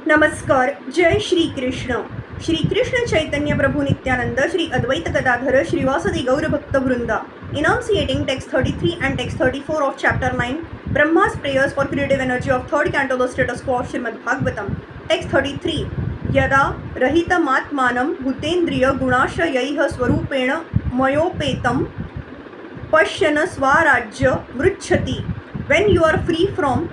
नमस्कार. जय श्री कृष्ण. श्री कृष्ण चैतन्य प्रभु नित्यानंद, श्री अद्वैत गदाधर, श्रीवासदि गौर भक्त वृंदा. Enunciating text 33 and text 34 of chapter 9, Brahma's prayers for creative energy of third canto the status quo of Srimad Bhagavatam. Text 33. यदा रहितमात्मानं भूतेन्द्रिय गुणाश्रयैः स्वरूपेण मयोपेतं पश्यन् स्वराज्य मृच्छति. When you are free from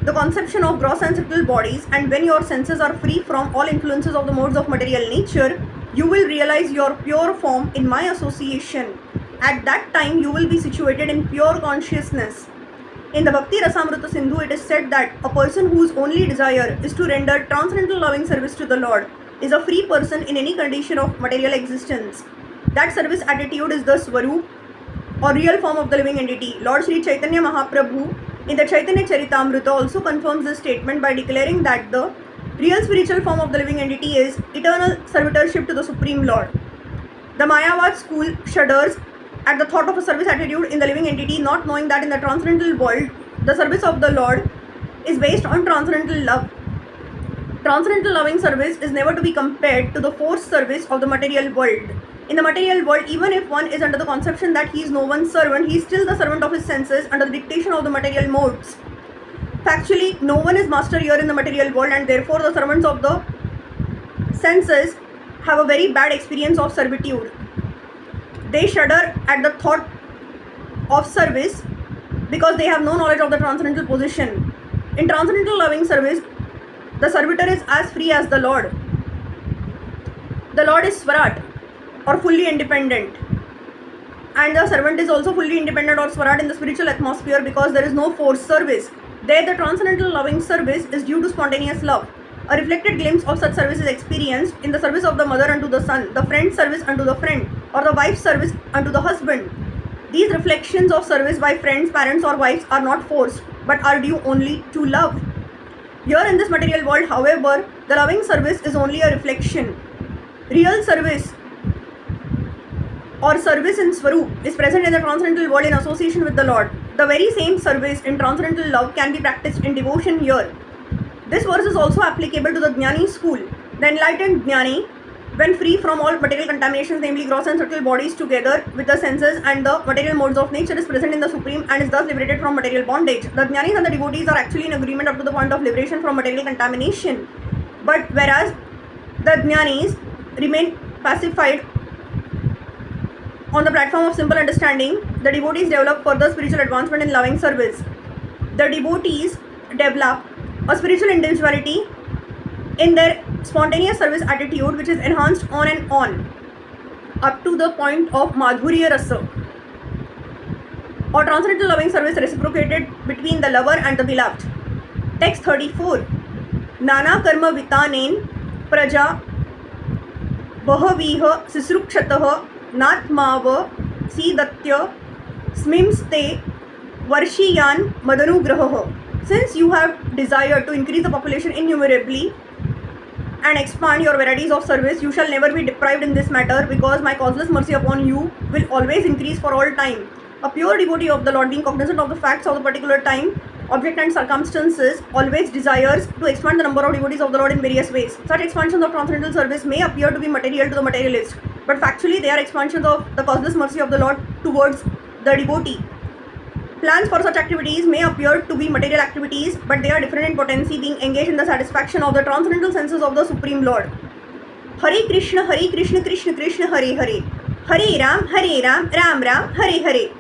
the conception of gross and subtle bodies, and when your senses are free from all influences of the modes of material nature, you will realize your pure form in my association. At that time you will be situated in pure consciousness. In the Bhakti Rasamrita Sindhu, it is said that a person whose only desire is to render transcendental loving service to the Lord is a free person in any condition of material existence. That service attitude is the Swarup or real form of the living entity. Lord Sri Chaitanya Mahaprabhu in the Chaitanya Charitamrita also confirms this statement by declaring that the real spiritual form of the living entity is eternal servitorship to the Supreme Lord. The Mayavad school shudders at the thought of a service attitude in the living entity, not knowing that in the transcendental world, the service of the Lord is based on transcendental love. Transcendental loving service is never to be compared to the forced service of the material world. In the material world, even if one is under the conception that he is no one's servant, he is still the servant of his senses under the dictation of the material modes. Factually, no one is master here in the material world, and therefore the servants of the senses have a very bad experience of servitude. They shudder at the thought of service because they have no knowledge of the transcendental position. In transcendental loving service, the servitor is as free as the Lord. The Lord is Swarat, or fully independent, and the servant is also fully independent or Swarat in the spiritual atmosphere because there is no forced service. There the transcendental loving service is due to spontaneous love. A reflected glimpse of such service is experienced in the service of the mother unto the son, the friend's service unto the friend, or the wife's service unto the husband. These reflections of service by friends, parents or wives are not forced but are due only to love. Here in this material world, however, the loving service is only a reflection. Real service or service in Swarup is present in the transcendental world in association with the Lord. The very same service in transcendental love can be practiced in devotion here. This verse is also applicable to the Jnani school. The enlightened Jnani, when free from all material contaminations, namely gross and subtle bodies together with the senses and the material modes of nature, is present in the Supreme and is thus liberated from material bondage. The Jnanis and the devotees are actually in agreement up to the point of liberation from material contamination. But whereas the Jnanis remain pacified on the platform of simple understanding, the devotees develop further spiritual advancement in loving service. The devotees develop a spiritual individuality in their spontaneous service attitude, which is enhanced on and on up to the point of Madhurya Rasa or transcendental loving service reciprocated between the lover and the beloved. Text 34. Nana karma vitanen praja bahviha sisrukshatah नात्माव सीदत्य स्मिंस्ते वर्षीयान मदनुग्रहः. Since you have desire to increase the population innumerably and expand your varieties of service, you shall never be deprived in this matter, because my causeless mercy upon you will always increase for all time. A pure devotee of the Lord, being cognizant of the facts of the particular time, object and circumstances, always desires to expand the number of devotees of the Lord in various ways. Such expansions of transcendental service may appear to be material to the materialist, but factually they are expansions of the causeless mercy of the Lord towards the devotee. Plans for such activities may appear to be material activities, but they are different in potency, being engaged in the satisfaction of the transcendental senses of the Supreme Lord. Hare Krishna Krishna Krishna Hare Hare, Hare Ram Ram, Ram Hare Hare.